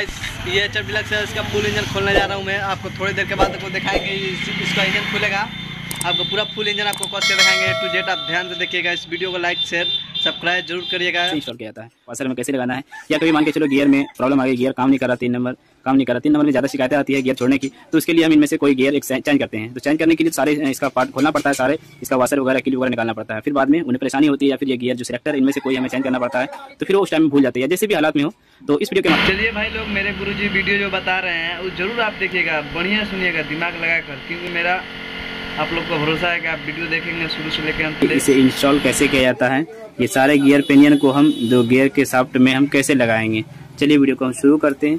Guys ये HF deluxe है, इसका फुल इंजन खोलने जा रहा हूँ मैं। आपको थोड़ी देर के बाद आपको दिखाएंगे इसका इंजन खुलेगा, आपको पूरा फुल इंजन आपको कस के दिखाएंगे A to Z। आप ध्यान से देखिएगा, इस वीडियो को लाइक शेयर सब्सक्राइब जरूर करिएगा। इंस्टॉल किया जाता है वाशर में कैसे लगाना है, या कभी मान के चलो गियर में प्रॉब्लम आ गई, गियर काम नहीं कर रहा, 3 नंबर काम नहीं कर रहा, 3 नंबर में ज़्यादा शिकायतें आती है गियर छोड़ने की, तो उसके लिए हम इनमें से कोई गियर चेंज करते हैं। तो चेंज करने के लिए सारे इसका पार्ट खोलना पड़ता है, सारे इसका वाशर वगैरह क्लिप वगैरह निकालना पड़ता है। फिर बाद में उन्हें परेशानी होती है, या फिर ये गियर जो सिलेक्टर इनमें से कोई हमें चेंज करना पड़ता है, तो फिर वो उस टाइम में भूल जाते हैं, जैसे भी हालात में हो। तो इस वीडियो के चलिए भाई लोग, मेरे गुरुजी वीडियो जो बता रहे हैं वो जरूर आप देखिएगा, बढ़िया सुनिएगा दिमाग लगाकर, क्योंकि मेरा आप लोग को भरोसा है कि आप वीडियो देखेंगे शुरू से लेकर अंत तक। इसे इंस्टॉल कैसे किया जाता है, ये सारे गियर पिनियन को हम जो गियर के शाफ्ट में हम कैसे लगाएंगे, चलिए वीडियो को हम शुरू करते हैं।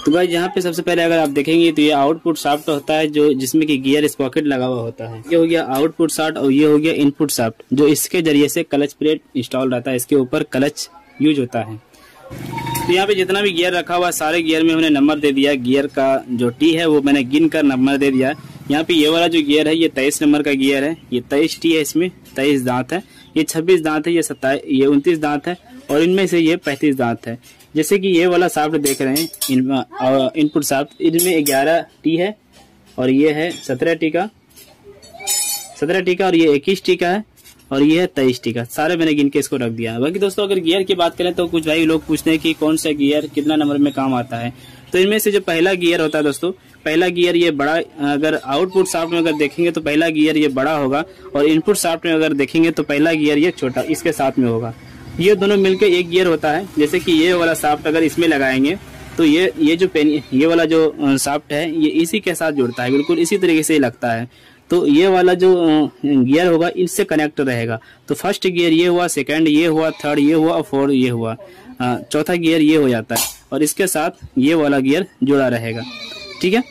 तो भाई यहाँ पे सबसे पहले अगर आप देखेंगे तो ये आउटपुट शाफ्ट होता है, जो जिसमें कि गियर स्पॉकेट लगा हुआ होता है। ये हो गया आउटपुट शाफ्ट और ये हो गया इनपुट शाफ्ट, जो इसके जरिए से क्लच प्लेट इंस्टॉल रहता है, इसके ऊपर क्लच यूज होता है। तो यहाँ पे जितना भी गियर रखा हुआ है सारे गियर में हमने नंबर दे दिया, गियर का जो टी है वो मैंने गिन कर नंबर दे दिया। यहाँ पे ये वाला जो गियर है ये 23 नंबर का गियर है, ये 23 टी है, इसमें 23 दांत है, ये 26 दांत है, ये 29 दांत है, और इनमें से ये 35 दांत है। जैसे कि ये वाला शाफ्ट देख रहे हैं इनपुट शाफ्ट, इनमें 11 टी है और ये है 17 टी का, और ये 21 टी का है, और ये है 23 टी का। सारे मैंने गिन के इसको रख दिया। बाकी दोस्तों अगर गियर की बात करें तो कुछ भाई लोग पूछते हैं कि कौन सा गियर कितना नंबर में काम आता है। तो इनमें से जो पहला गियर होता है दोस्तों, पहला गियर ये बड़ा, अगर आउटपुट शाफ्ट में अगर देखेंगे तो पहला गियर ये बड़ा होगा, और इनपुट शाफ्ट में अगर देखेंगे तो पहला गियर ये छोटा इसके साथ में होगा। ये दोनों मिलकर एक गियर होता है। जैसे कि ये वाला शाफ्ट अगर इसमें लगाएंगे तो ये जो ये वाला जो शाफ्ट है ये इसी के साथ जुड़ता है, बिल्कुल इसी तरीके से लगता है। तो ये वाला जो गियर होगा इससे कनेक्ट रहेगा। तो फर्स्ट गियर ये हुआ, सेकंड ये हुआ, थर्ड ये हुआ, और फोर्थ ये हुआ, चौथा गियर ये हो जाता है, और इसके साथ ये वाला गियर जुड़ा रहेगा। ठीक है,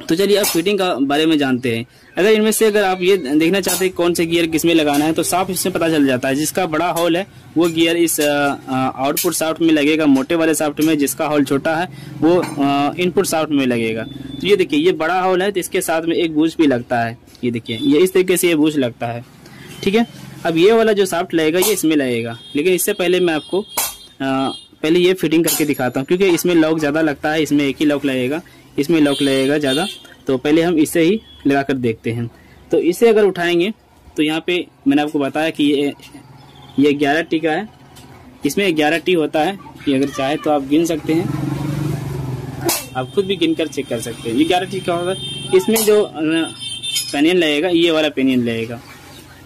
तो चलिए अब फिटिंग का बारे में जानते हैं। अगर इनमें से अगर आप ये देखना चाहते हैं कौन से गियर किसमें लगाना है तो साफ इससे पता चल जाता है। जिसका बड़ा होल है वो गियर इस आउटपुट शाफ्ट में लगेगा, मोटे वाले शाफ्ट में। जिसका होल छोटा है वो इनपुट शाफ्ट में लगेगा। तो ये देखिए ये बड़ा होल है तो इसके साथ में एक बूश भी लगता है, ये देखिए ये इस तरीके से ये बूश लगता है। ठीक है, अब ये वाला जो शाफ्ट लगेगा ये इसमें लगेगा, लेकिन इससे पहले मैं आपको पहले ये फिटिंग करके दिखाता हूँ, क्योंकि इसमें लॉक ज्यादा लगता है, इसमें एक ही लॉक लगेगा, इसमें लॉक लगेगा ज्यादा। तो पहले हम इसे ही लगा कर देखते हैं। तो इसे अगर उठाएंगे तो यहाँ पे मैंने आपको बताया कि ये 11 टी का है, इसमें 11 टी होता है। ये अगर चाहे तो आप गिन सकते हैं, आप खुद भी गिन कर चेक कर सकते हैं। ये 11 टी का होगा। इसमें जो पेनियन लगेगा ये वाला पेनियन लगेगा,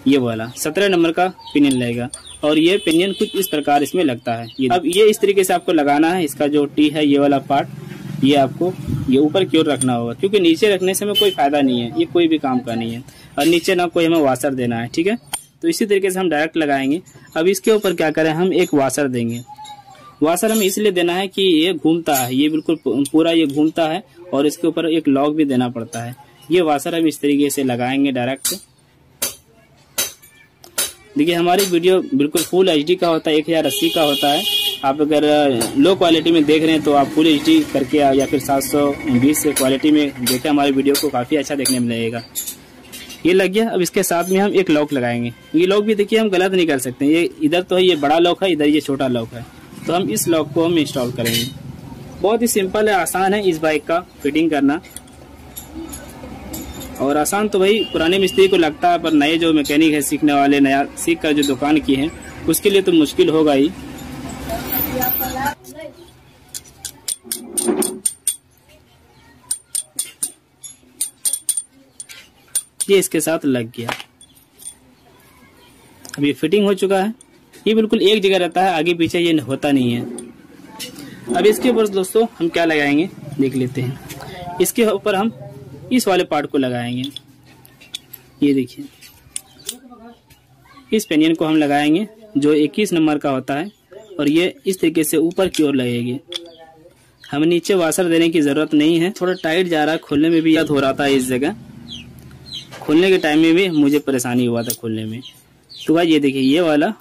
ये वाला 17 नंबर का पेनियन लगेगा, और ये पेनियन कुछ इस प्रकार इसमें लगता है। अब ये इस तरीके से आपको लगाना है। इसका जो टी है ये वाला पार्ट ये आपको ये ऊपर की ओर रखना होगा, क्योंकि नीचे रखने से हमें कोई फायदा नहीं है, ये कोई भी काम का नहीं है, और नीचे ना कोई हमें वाशर देना है। ठीक है, तो इसी तरीके से हम डायरेक्ट लगाएंगे। अब इसके ऊपर क्या करें, हम एक वाशर देंगे। वाशर हमें इसलिए देना है कि ये घूमता है, ये बिल्कुल पूरा ये घूमता है, और इसके ऊपर एक लॉक भी देना पड़ता है। ये वाशर हम इस तरीके से लगाएंगे डायरेक्ट। देखिए हमारी वीडियो बिल्कुल फुल HD का होता है, 1080 का होता है। आप अगर लो क्वालिटी में देख रहे हैं तो आप फुल HD करके या फिर 720 क्वालिटी में देखें, हमारी वीडियो को काफ़ी अच्छा देखने में लगेगा। ये लग गया। अब इसके साथ में हम एक लॉक लगाएंगे। ये लॉक भी देखिए हम गलत नहीं कर सकते, ये इधर तो है ये बड़ा लॉक है, इधर ये छोटा लॉक है, तो हम इस लॉक को हम इंस्टॉल करेंगे। बहुत ही सिंपल है, आसान है इस बाइक का फिटिंग करना। और आसान तो भाई पुराने मिस्त्री को लगता है, पर नए जो मैकेनिक है सीखने वाले, नया सीख कर जो दुकान की है उसके लिए तो मुश्किल होगा ही। ये इसके साथ लग गया। अब ये फिटिंग हो चुका है। ये बिल्कुल एक जगह रहता है, आगे पीछे ये होता नहीं है। अब इसके ऊपर दोस्तों हम क्या लगाएंगे देख लेते हैं। इसके ऊपर हम इस वाले पार्ट को लगाएंगे। ये देखिए इस पेनियन को हम लगाएंगे जो 21 नंबर का होता है, और ये इस तरीके से ऊपर की ओर लगेगी। हमें नीचे वाशर देने की जरूरत नहीं है। थोड़ा टाइट जा रहा है, खोलने में भी याद हो रहा था, इस जगह खोलने के टाइम में भी मुझे परेशानी हुआ था खोलने में। तो भाई ये देखिए ये वाला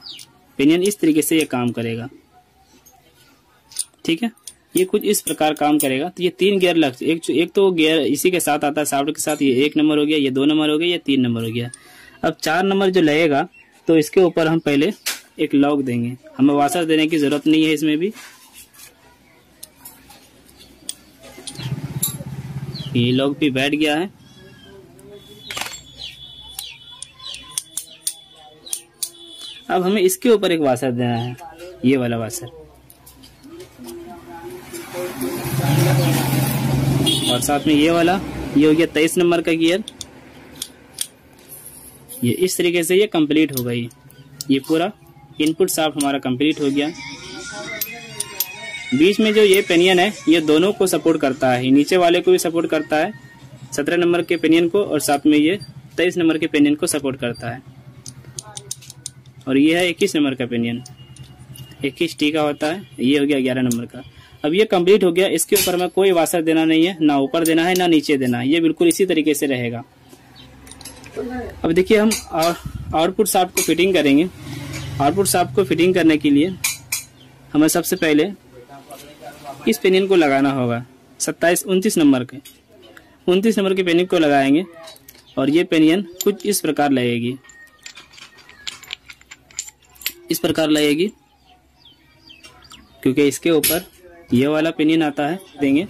पेनियन इस तरीके से ये काम करेगा। ठीक है, ये कुछ इस प्रकार काम करेगा। तो ये 3 गियर लग, एक तो गियर इसी के साथ आता है शाफ्ट के साथ, ये 1 नंबर हो गया, ये 2 नंबर हो गया, ये 3 नंबर हो गया। अब 4 नंबर जो लगेगा तो इसके ऊपर हम पहले एक लॉक देंगे, हमें वाशर देने की जरूरत नहीं है इसमें भी। ये लॉक भी बैठ गया है। अब हमें इसके ऊपर एक वाशर देना है, ये वाला वाशर, और साथ में ये वाला। ये हो गया 23 नंबर का गियर। ये इस तरीके से ये कंप्लीट हो गई। ये पूरा इनपुट शाफ्ट हमारा कंप्लीट हो गया। बीच में जो ये पेनियन है ये दोनों को सपोर्ट करता है, नीचे वाले को भी सपोर्ट करता है 17 नंबर के पेनियन को, और साथ में ये 23 नंबर के पेनियन को सपोर्ट करता है। और ये है 21 नंबर का पेनियन, 21 टी का होता है। ये हो गया 11 नंबर का। अब ये कंप्लीट हो गया। इसके ऊपर में कोई वाशर देना नहीं है, ना ऊपर देना है ना नीचे देना है, ये बिल्कुल इसी तरीके से रहेगा। अब देखिए हम आउटपुट शाफ्ट को फिटिंग करेंगे। आउटपुट शाफ्ट को फिटिंग करने के लिए हमें सबसे पहले इस पेनियन को लगाना होगा 29 नंबर के 29 नंबर के पेनियन को लगाएंगे, और ये पेनियन कुछ इस प्रकार लगेगी, इस प्रकार लगेगी, क्योंकि इसके ऊपर ये वाला पेनियन आता है। देंगे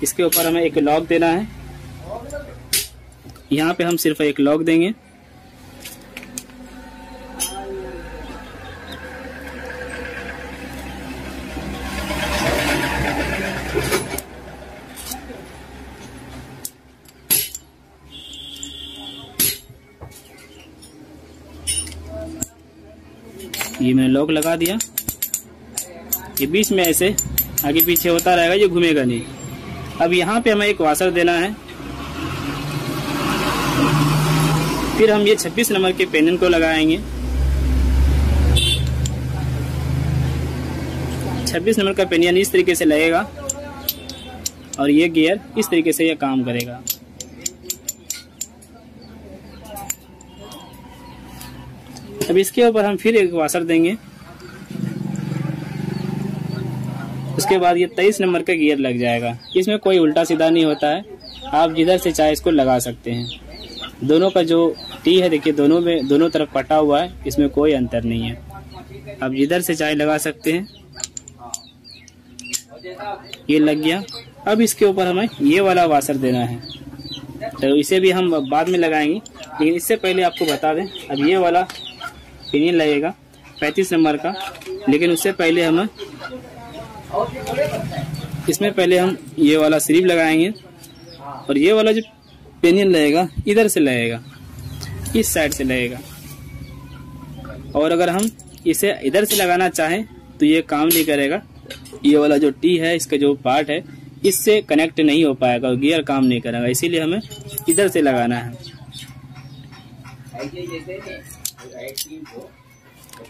इसके ऊपर हमें एक लॉक देना है। यहाँ पे हम सिर्फ एक लॉक देंगे। ये मैंने लॉक लगा दिया। ये बीच में ऐसे आगे पीछे होता रहेगा, ये घूमेगा नहीं। अब यहाँ पे हमें एक वाशर देना है। फिर हम ये 26 नंबर के पेनियन को लगाएंगे। 26 नंबर का पेनियन इस तरीके से लगेगा, और ये गियर इस तरीके से ये काम करेगा। अब इसके ऊपर हम फिर एक वाशर देंगे। उसके बाद ये 23 नंबर का गियर लग जाएगा। इसमें कोई उल्टा सीधा नहीं होता है, आप जिधर से चाहे इसको लगा सकते हैं। दोनों का जो टी है देखिए, दोनों तरफ कटा हुआ है, इसमें कोई अंतर नहीं है, आप जिधर से चाहे लगा सकते हैं। ये लग गया। अब इसके ऊपर हमें ये वाला वाशर देना है, तो इसे भी हम बाद में लगाएंगे, लेकिन इससे पहले आपको बता दें, अब ये वाला पेनियन लगेगा 35 नंबर का, लेकिन उससे पहले हमें इसमें पहले हम ये वाला स्लीव लगाएंगे, और ये वाला जो पेनियन लगेगा इधर से लगेगा, इस साइड से लगेगा। और अगर हम इसे इधर से लगाना चाहें तो ये काम नहीं करेगा। ये वाला जो टी है, इसका जो पार्ट है, इससे कनेक्ट नहीं हो पाएगा और गियर काम नहीं करेगा, इसीलिए हमें इधर से लगाना है।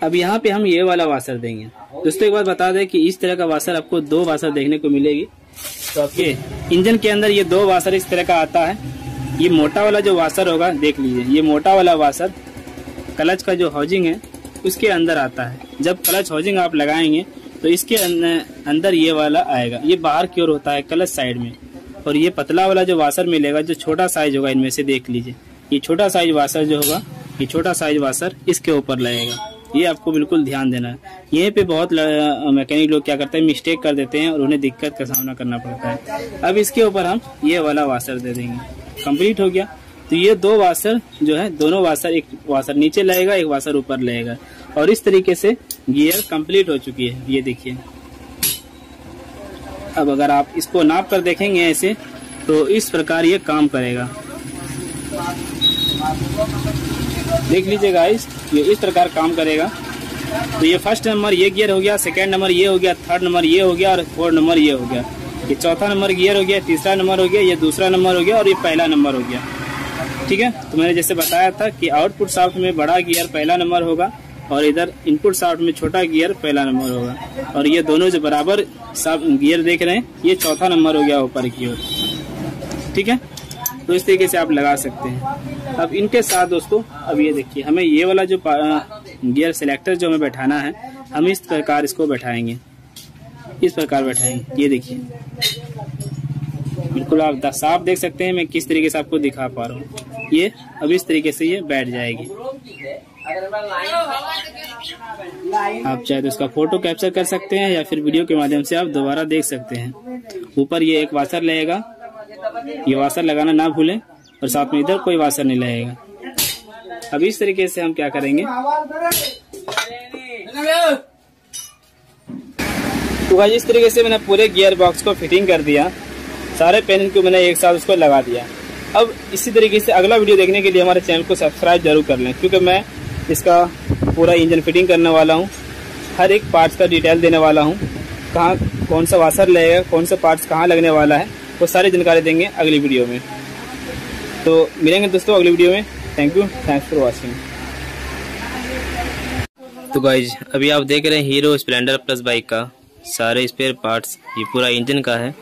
अब यहाँ पे हम ये वाला वाशर देंगे। दोस्तों एक बात बता दें कि इस तरह का वाशर आपको 2 वाशर देखने को मिलेगी। तो आपके इंजन के अंदर ये 2 वाशर इस तरह का आता है। ये मोटा वाला जो वाशर होगा, देख लीजिए, ये मोटा वाला वाशर क्लच का जो हाउसिंग है उसके अंदर आता है। जब क्लच हाउसिंग आप लगाएंगे तो इसके अंदर ये वाला आएगा, ये बाहर की ओर होता है क्लच साइड में। और ये पतला वाला जो वाशर मिलेगा, जो छोटा साइज होगा इनमें से, देख लीजिए, ये छोटा साइज वाशर जो होगा, ये छोटा साइज वाशर इसके ऊपर लगेगा। ये आपको बिल्कुल ध्यान देना है। यहीं पे बहुत मैकेनिक लोग क्या करते हैं, मिस्टेक कर देते हैं और उन्हें दिक्कत का सामना करना पड़ता है। अब इसके ऊपर हम ये वाला वाशर दे देंगे। कंप्लीट हो गया। तो ये 2 वाशर जो है, दोनों वाशर, एक वाशर नीचे लगेगा, एक वाशर ऊपर लगेगा, और इस तरीके से गियर कंप्लीट हो चुकी है। ये देखिए। अब अगर आप इसको नाप कर देखेंगे ऐसे, तो इस प्रकार ये काम करेगा। देख लीजिए गाइस, ये इस प्रकार काम करेगा। तो ये फर्स्ट नंबर ये गियर हो गया, सेकंड नंबर ये हो गया, थर्ड नंबर ये हो गया, और 4th नंबर ये हो गया। ये चौथा नंबर गियर हो गया, तीसरा नंबर हो गया, ये दूसरा नंबर हो गया, और ये पहला नंबर हो गया। ठीक है। तो मैंने जैसे बताया था कि आउटपुट शाफ्ट में बड़ा गियर पहला नंबर होगा, और इधर इनपुट शाफ्ट में छोटा गियर पहला नंबर होगा। और ये दोनों जो बराबर गियर देख रहे हैं, ये चौथा नंबर हो गया ऊपर की ओर। ठीक है। तो इस तरीके से आप लगा सकते हैं। अब इनके साथ दोस्तों, अब ये देखिए, हमें ये वाला जो गियर सिलेक्टर जो हमें बैठाना है, हम इस प्रकार इसको बैठाएंगे, इस प्रकार बैठाएंगे। ये देखिए, बिल्कुल आप साफ देख सकते हैं मैं किस तरीके से आपको दिखा पा रहा हूँ। ये अब इस तरीके से ये बैठ जाएगी। आप चाहे तो इसका फोटो कैप्चर कर सकते हैं या फिर वीडियो के माध्यम से आप दोबारा देख सकते हैं। ऊपर ये एक वाशर लगेगा, ये वाशर लगाना ना भूलें, और साथ में इधर कोई वाशर नहीं लगेगा। अब इस तरीके से हम क्या करेंगे, तो गाइस इस तरीके से मैंने पूरे गियर बॉक्स को फिटिंग कर दिया, सारे पेन को मैंने एक साथ उसको लगा दिया। अब इसी तरीके से अगला वीडियो देखने के लिए हमारे चैनल को सब्सक्राइब जरूर कर लें, क्योंकि मैं इसका पूरा इंजन फिटिंग करने वाला हूँ, हर एक पार्ट्स का डिटेल देने वाला हूँ, कहाँ कौन सा वाशर लगेगा, कौन सा पार्ट्स कहाँ लगने वाला है, वो सारी जानकारी देंगे अगली वीडियो में। तो मिलेंगे दोस्तों अगली वीडियो में। Thank you, thanks for watching. तो गाइज अभी आप देख रहे हैं हीरो स्प्लेंडर प्लस बाइक का सारे स्पेयर पार्ट्स, ये पूरा इंजन का है,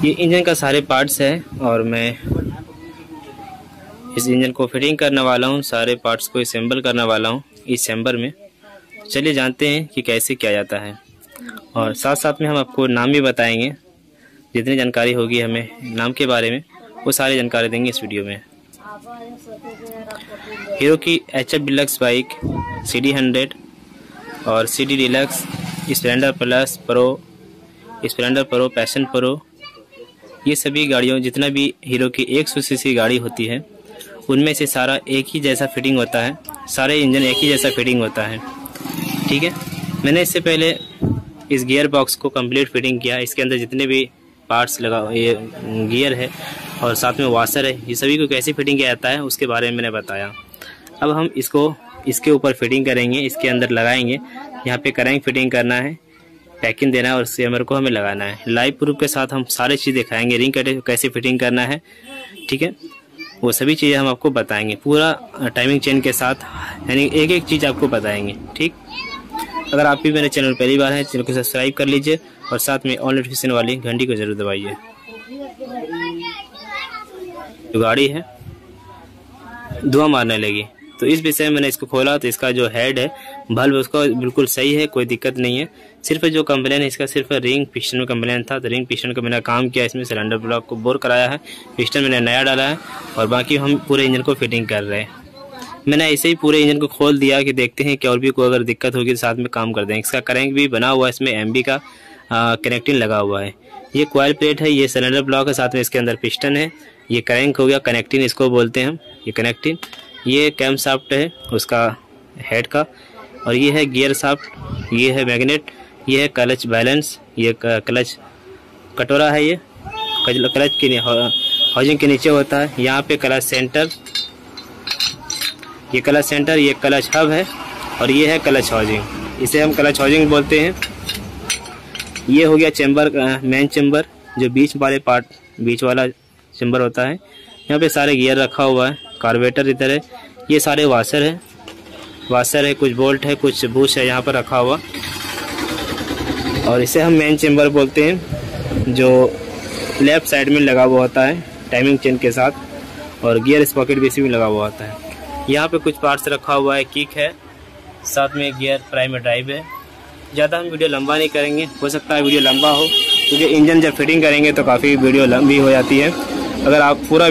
ये इंजन का सारे पार्ट्स है, और मैं इस इंजन को फिटिंग करने वाला हूँ, सारे पार्ट्स को असेंबल करने वाला हूँ इस चैम्बर में। चलिए जानते हैं कि कैसे किया जाता है, और साथ साथ में हम आपको नाम भी बताएंगे, जितनी जानकारी होगी हमें नाम के बारे में वो सारी जानकारी देंगे इस वीडियो में। हीरो की HF डिलक्स बाइक, CD 100 और CD deluxe, Splendor plus pro, Splendor pro, passion pro, ये सभी गाड़ियों जितना भी हीरो की 100 सीसी गाड़ी होती है उनमें से सारा एक ही जैसा फिटिंग होता है, सारे इंजन एक ही जैसा फिटिंग होता है। ठीक है, मैंने इससे पहले इस गियर बॉक्स को कंप्लीट फिटिंग किया, इसके अंदर जितने भी पार्ट्स लगा, ये गियर है और साथ में वाशर है, ये सभी को कैसे फिटिंग किया जाता है उसके बारे में मैंने बताया। अब हम इसको इसके ऊपर फिटिंग करेंगे, इसके अंदर लगाएंगे, यहाँ पे क्रैंक फिटिंग करना है, पैकिंग देना है और चैम्बर को हमें लगाना है। लाइव प्रूफ के साथ हम सारी चीज़ दिखाएंगे, रिंग कैसे फिटिंग करना है, ठीक है, वो सभी चीज़ें हम आपको बताएंगे पूरा टाइमिंग चेन के साथ, यानी एक एक चीज़ आपको बताएंगे। ठीक, अगर आप भी मेरे चैनल पहली बार है, चैनल को सब्सक्राइब कर लीजिए और साथ में ऑल नोटिफिकेशन वाली घंटी को जरूर दबाइए। जो गाड़ी है धुआं मारने लगी, तो इस विषय में मैंने इसको खोला तो इसका जो हेड है बल्ब उसका बिल्कुल सही है, कोई दिक्कत नहीं है। सिर्फ जो कंप्लेन है इसका सिर्फ रिंग पिस्टन में कंप्लेन था, तो रिंग पिस्टन का मैंने काम किया, इसमें सिलेंडर ब्लॉक को बोर कराया है, पिस्टन मैंने नया डाला है और बाकी हम पूरे इंजन को फिटिंग कर रहे हैं। मैंने ऐसे ही पूरे इंजन को खोल दिया कि देखते हैं कि और भी कोई अगर दिक्कत होगी तो साथ में काम कर देंगे। इसका क्रैंक भी बना हुआ है, इसमें MB का कनेक्टिंग लगा हुआ है, ये कॉइल प्लेट है, ये सिलेंडर ब्लॉक है, साथ में इसके अंदर पिस्टन है, ये क्रैंक हो गया, कनेक्टिंग इसको बोलते हैं हम, ये कनेक्टिंग, ये कैम शाफ्ट है उसका हेड का, और ये है गियर शाफ्ट, ये है मैग्नेट, ये है क्लच बैलेंस, ये क्लच कटोरा है, ये क्लच के हाउसिंग के नीचे होता है। यहाँ पे क्लच सेंटर, ये क्लच सेंटर, ये क्लच हब है और ये है क्लच हाउसिंग, इसे हम क्लच हाउसिंग बोलते हैं। ये हो गया चेम्बर, मेन चेम्बर, जो बीच वाले पार्ट, बीच वाला चेम्बर होता है। यहाँ पे सारे गियर रखा हुआ है, कार्बोरेटर इधर है, ये सारे वाशर है, कुछ बोल्ट है, कुछ बूश है यहाँ पर रखा हुआ, और इसे हम मेन चेम्बर बोलते हैं, जो लेफ्ट साइड में लगा हुआ होता है टाइमिंग चेन के साथ, और गियर स्पॉकेट भी इसी में लगा हुआ होता है। यहाँ पे कुछ पार्ट्स रखा हुआ है, किक है, साथ में गियर प्राइमरी ड्राइव है। ज़्यादा हम वीडियो लंबा नहीं करेंगे, हो सकता है वीडियो लंबा हो क्योंकि इंजन जब फिटिंग करेंगे तो काफ़ी वीडियो लंबी हो जाती है। अगर आप पूरा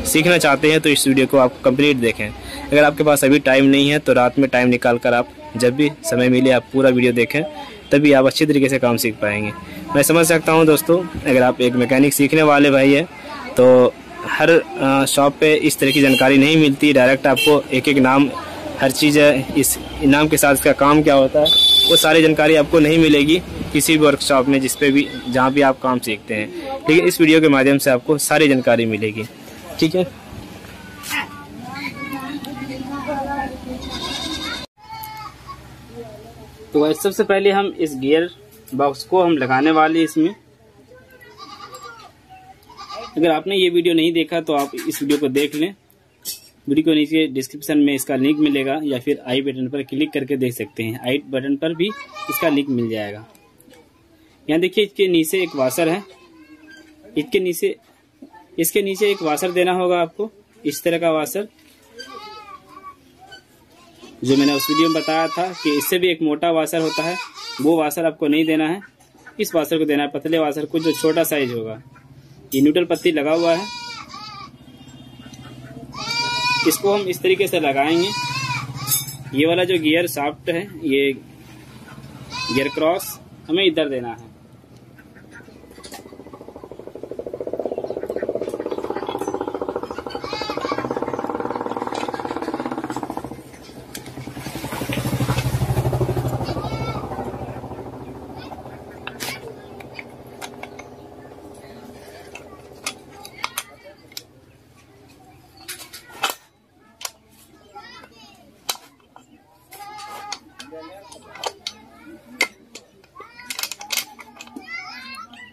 सीखना चाहते हैं तो इस वीडियो को आप कंप्लीट देखें। अगर आपके पास अभी टाइम नहीं है तो रात में टाइम निकाल कर आप जब भी समय मिले आप पूरा वीडियो देखें, तभी आप अच्छी तरीके से काम सीख पाएंगे। मैं समझ सकता हूं दोस्तों, अगर आप एक मैकेनिक सीखने वाले भाई हैं तो हर शॉप पे इस तरह की जानकारी नहीं मिलती, डायरेक्ट आपको एक एक नाम, हर चीज़ इस नाम के साथ इसका काम क्या होता है वो सारी जानकारी आपको नहीं मिलेगी किसी भी वर्कशॉप में, जिस पे भी जहाँ भी आप काम सीखते हैं, लेकिन इस वीडियो के माध्यम से आपको सारी जानकारी मिलेगी। ठीक है, तो सबसे पहले हम इस गियर बॉक्स को हम लगाने वाले इसमें। अगर आपने ये वीडियो नहीं देखा तो आप इस वीडियो को देख लें, वीडियो को नीचे डिस्क्रिप्शन में इसका लिंक मिलेगा, या फिर आई बटन पर क्लिक करके देख सकते हैं, आई बटन पर भी इसका लिंक मिल जाएगा। यहाँ देखिए इसके नीचे एक वाशर है, इसके नीचे एक वाशर देना होगा आपको, इस तरह का वाशर, जो मैंने उस वीडियो में बताया था कि इससे भी एक मोटा वाशर होता है, वो वाशर आपको नहीं देना है, इस वाशर को देना है, पतले वाशर को जो छोटा साइज होगा। ये न्यूट्रल पत्ती लगा हुआ है, इसको हम इस तरीके से लगाएंगे। ये वाला जो गियर शाफ्ट है, ये गियर क्रॉस हमें इधर देना है।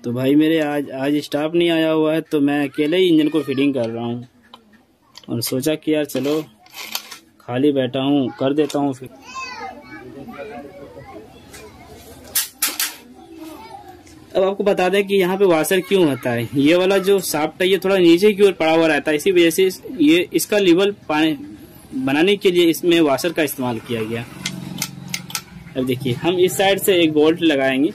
तो भाई मेरे आज स्टाफ नहीं आया हुआ है, तो मैं अकेले ही इंजन को फिटिंग कर रहा हूँ और सोचा कि यार चलो खाली बैठा हूँ कर देता हूँ फिर। अब आपको बता दें कि यहाँ पे वाशर क्यों होता है। ये वाला जो शाफ्ट है ये थोड़ा नीचे की ओर पड़ा हुआ रहता है, इसी वजह से ये इसका लेवल बनाने के लिए इसमें वाशर का इस्तेमाल किया गया। अब देखिए हम इस साइड से एक बोल्ट लगाएंगे।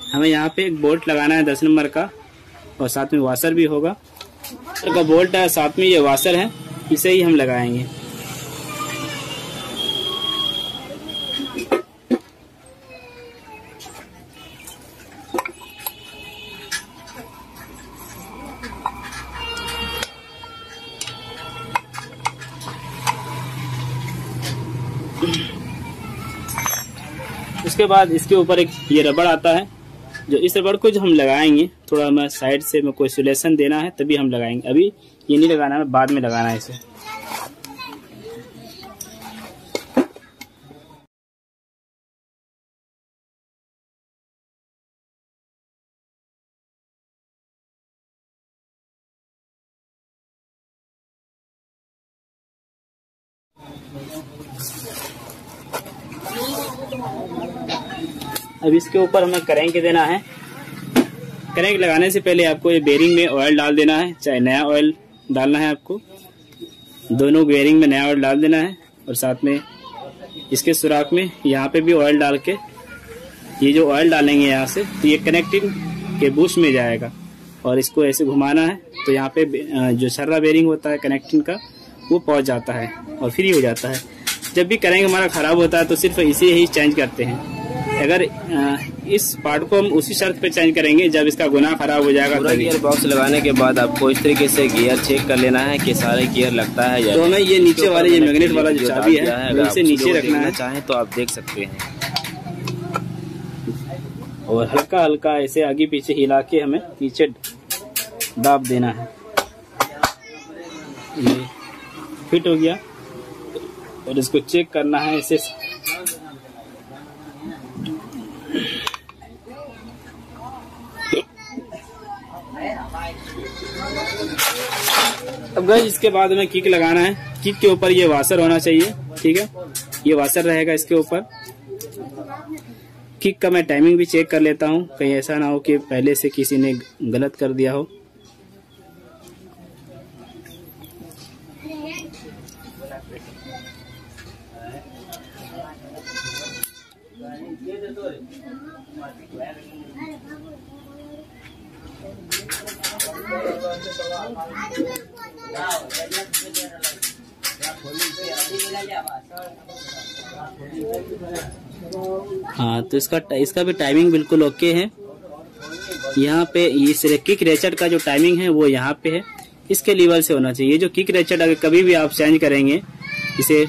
हमें यहाँ पे एक बोल्ट लगाना है 10 नंबर का, और साथ में वाशर भी होगा। का बोल्ट है, साथ में ये वाशर है, इसे ही हम लगाएंगे। उसके बाद इसके ऊपर एक ये रबड़ आता है, जो इस रबड़ को जो हम लगाएंगे, थोड़ा हमें साइड से में कोई सोल्यूशन देना है तभी हम लगाएंगे। अभी ये नहीं लगाना है, बाद में लगाना है इसे। अब इसके ऊपर हमें करेंक देना है। करेंक लगाने से पहले आपको ये बेरिंग में ऑयल डाल देना है, चाहे नया ऑयल डालना है आपको। दोनों बेरिंग में नया ऑयल डाल देना है, और साथ में इसके सुराख में यहाँ पे भी ऑयल डाल के, ये जो ऑयल डालेंगे यहाँ से, तो ये कनेक्टिंग के बुश में जाएगा और इसको ऐसे घुमाना है, तो यहाँ पे जो छर्रा बेरिंग होता है कनेक्टिंग का वो पहुँच जाता है और फ्री हो जाता है। जब भी करेंक हमारा ख़राब होता है तो सिर्फ इसे ही चेंज करते हैं। अगर इस पार्ट को हम उसी शर्त पे चेंज करेंगे जब इसका गुना खराब हो जाएगा। पूरा गियर बॉक्स लगाने के बाद आपको इस तरीके से गियर चेक कर लेना है कि सारे गियर लगता है या तो हमें ये नीचे वाले ये मैग्नेट वाला जो चाबी है अगर इसे नीचे रखना है, चाहे तो आप देख सकते हैं, और हल्का हल्का ऐसे आगे पीछे हिला के हमें नीचे दाब देना है। ये फिट हो गया और इसको चेक करना है ऐसे। अब गाइस इसके बाद हमें किक लगाना है। किक के ऊपर ये वाशर होना चाहिए, ठीक है, ये वाशर रहेगा इसके ऊपर। किक का मैं टाइमिंग भी चेक कर लेता हूँ, कहीं ऐसा ना हो कि पहले से किसी ने गलत कर दिया हो। हाँ, तो इसका भी टाइमिंग बिल्कुल ओके है। यहाँ पे इस किक रेचेट का जो टाइमिंग है वो यहाँ पे है, इसके लेवल से होना चाहिए। जो किक रेचेट अगर कभी भी आप चेंज करेंगे, इसे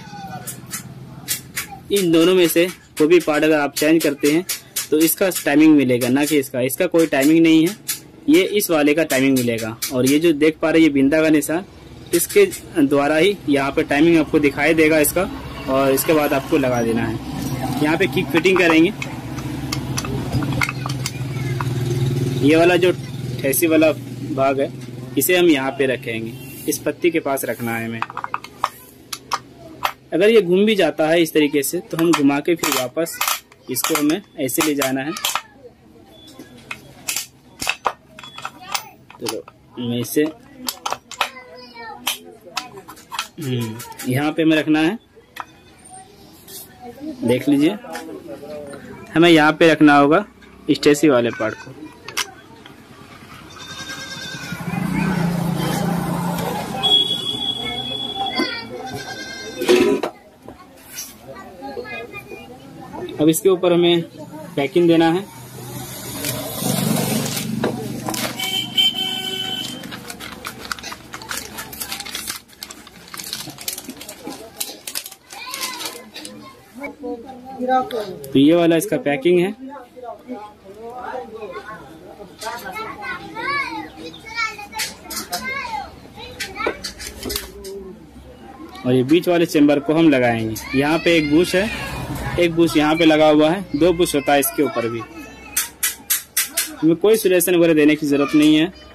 इन दोनों में से कोई भी पार्ट अगर आप चेंज करते हैं तो इसका टाइमिंग मिलेगा, ना कि इसका कोई टाइमिंग नहीं है, ये इस वाले का टाइमिंग मिलेगा। और ये जो देख पा रहे हैं ये बिंदा का निशान, इसके द्वारा ही यहाँ पे टाइमिंग आपको दिखाई देगा इसका, और इसके बाद आपको लगा देना है। यहाँ पे किक फिटिंग करेंगे। ये वाला जो ठेसी वाला भाग है इसे हम यहाँ पे रखेंगे, इस पत्ती के पास रखना है हमें। अगर ये घूम भी जाता है इस तरीके से तो हम घुमा के फिर वापस इसको हमें ऐसे ले जाना है। तो मैं इसे यहाँ पे हमें रखना है, देख लीजिए, हमें यहाँ पे रखना होगा स्टेसी वाले पार्ट को। अब इसके ऊपर हमें पैकिंग देना है। तो ये वाला इसका पैकिंग है। और ये बीच वाले चेम्बर को हम लगाएंगे। यहाँ पे एक बुश है, एक बुश यहाँ पे लगा हुआ है, 2 बुश होता है इसके ऊपर भी। हमें कोई सोल्यूशन वगैरह देने की जरूरत नहीं है।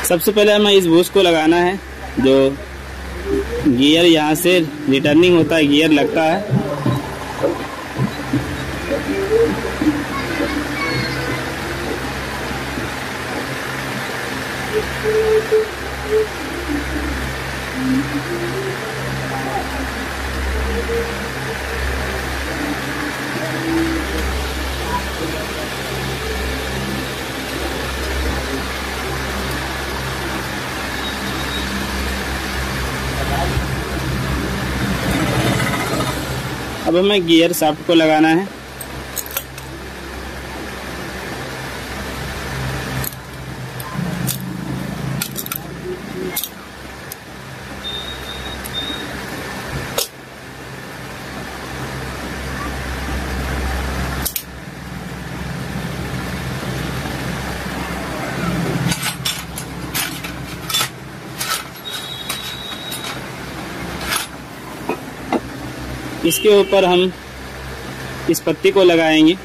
सबसे पहले हमें इस बुश को लगाना है, जो गियर यहाँ से रिटर्निंग होता है, गियर लगता है। अब हमें गियर शाफ्ट को लगाना है। इसके ऊपर हम इस पत्ती को लगाएंगे।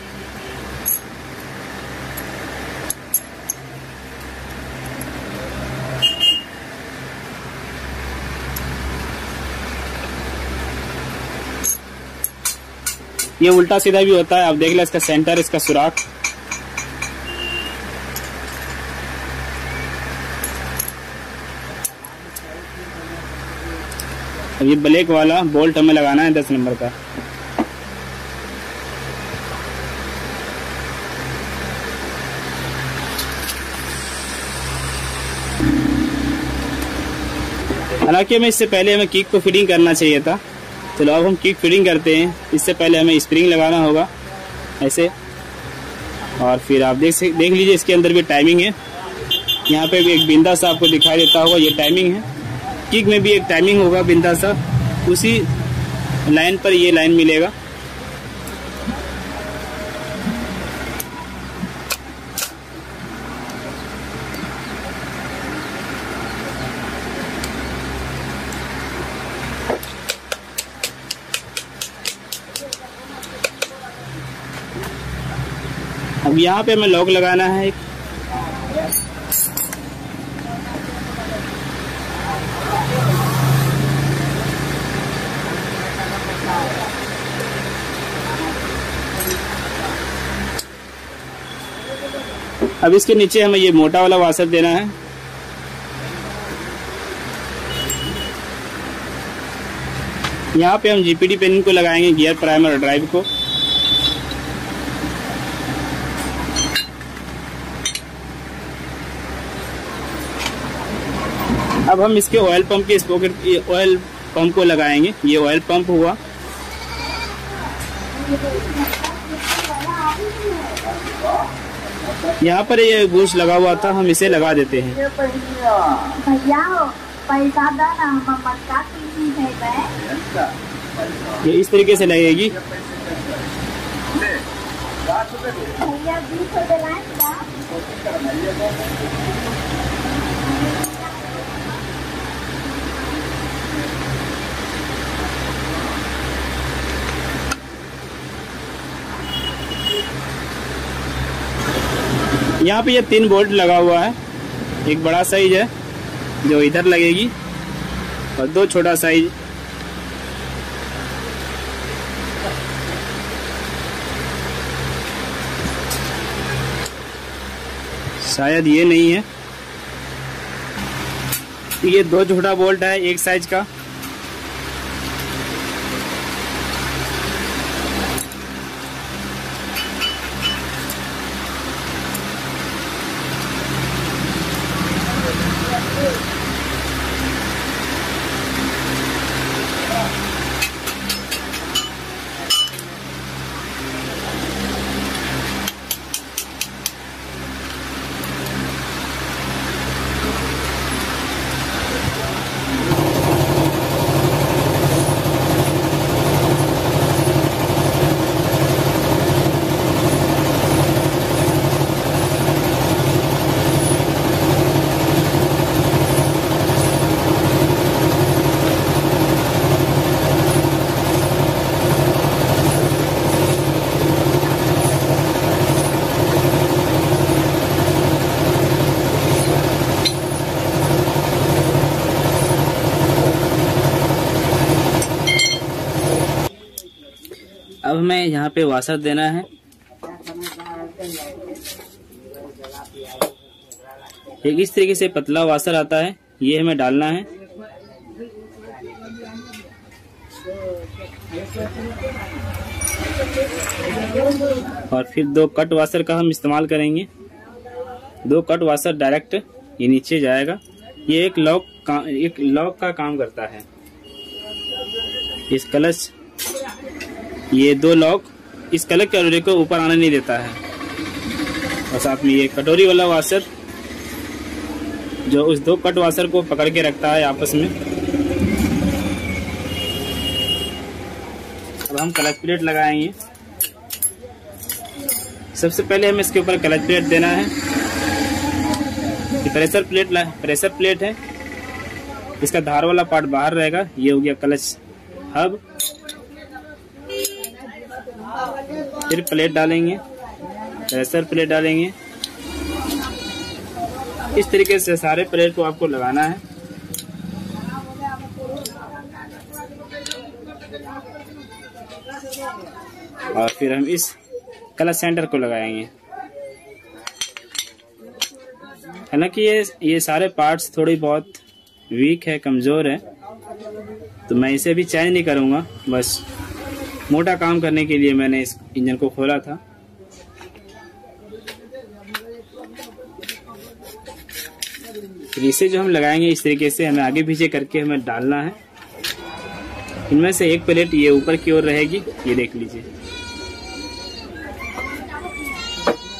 ये उल्टा सीधा भी होता है, आप देख लें इसका सेंटर, इसका सुराख। अब ये ब्लैक वाला बोल्ट हमें लगाना है 10 नंबर का। हालांकि हमें इससे पहले हमें किक को फिटिंग करना चाहिए था। चलो अब हम किक फिटिंग करते हैं। इससे पहले हमें स्प्रिंग लगाना होगा ऐसे, और फिर आप देख लीजिए इसके अंदर भी टाइमिंग है। यहाँ पे भी एक बिंदा सा आपको दिखाई देता होगा, ये टाइमिंग है। किक में भी एक टाइमिंग होगा बिंदा सा, उसी लाइन पर ये लाइन मिलेगा। अब यहाँ पे हमें लॉक लगाना है एक। अब इसके नीचे हमें ये मोटा वाला वाशर देना है। यहाँ पे हम जीपीडी पेन को लगाएंगे, गियर प्राइमर और ड्राइव को। अब हम इसके ऑयल पंप के स्पॉकेट, ऑयल पंप को लगाएंगे। ये ऑयल पंप हुआ। यहाँ पर ये बुश लगा हुआ था, हम इसे लगा देते हैं। पैसा दाना हम मक्का की है बे। ये इस तरीके से लगेगी। भैया 20 रुपए लाइन का। यहाँ पे ये 3 बोल्ट लगा हुआ है। एक बड़ा साइज है जो इधर लगेगी और 2 छोटा साइज। शायद ये नहीं है। ये 2 छोटा बोल्ट है एक साइज का। अब हमें यहाँ पे वाशर देना है। एक इस तरीके से पतला वाशर आता है, ये हमें डालना है। और फिर 2 कट वाशर का हम इस्तेमाल करेंगे। 2 कट वाशर डायरेक्ट ये नीचे जाएगा। ये एक लॉक का काम करता है। इस क्लच, ये 2 लॉक इस क्लच कटोरी को ऊपर आने नहीं देता है। और साथ में ये कटोरी वाला वाशर जो उस 2 कट वाशर को पकड़ के रखता है आपस में। अब हम क्लच प्लेट लगाएंगे। सबसे पहले हमें इसके ऊपर क्लच प्लेट देना है। ये प्रेशर प्लेट है। इसका धार वाला पार्ट बाहर रहेगा। ये हो गया क्लच हब। फिर प्लेट डालेंगे, प्रेशर प्लेट डालेंगे। इस तरीके से सारे प्लेट को आपको लगाना है। और फिर हम इस क्लच सेंटर को लगाएंगे। हालांकि ये सारे पार्ट्स थोड़ी बहुत वीक है, कमजोर है, तो मैं इसे भी चेंज नहीं करूंगा। बस मोटा काम करने के लिए मैंने इस इंजन को खोला था। फिर इसे जो हम लगाएंगे इस तरीके से हमें आगे पीछे करके हमें डालना है। इनमें से एक प्लेट ये ऊपर की ओर रहेगी, ये देख लीजिए।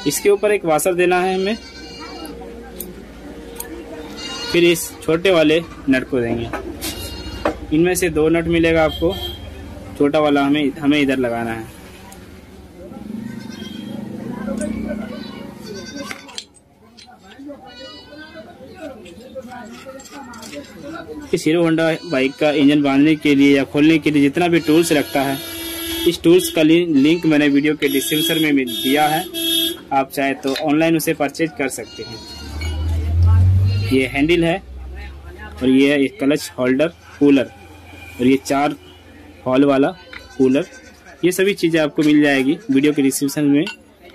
इसके ऊपर एक वाशर देना है हमें। फिर इस छोटे वाले नट को देंगे। इनमें से 2 नट मिलेगा आपको। छोटा वाला हमें इधर लगाना है। इस हीरो होंडा बाइक का इंजन बांधने के लिए या खोलने के लिए जितना भी टूल्स लगता है, इस टूल्स का लिंक मैंने वीडियो के डिस्क्रिप्शन में दिया है। आप चाहे तो ऑनलाइन उसे परचेज कर सकते हैं। ये हैंडल है और ये है एक क्लच होल्डर कूलर और ये 4 हॉल वाला कूलर। ये सभी चीज़ें आपको मिल जाएगी वीडियो के डिस्क्रिप्शन में।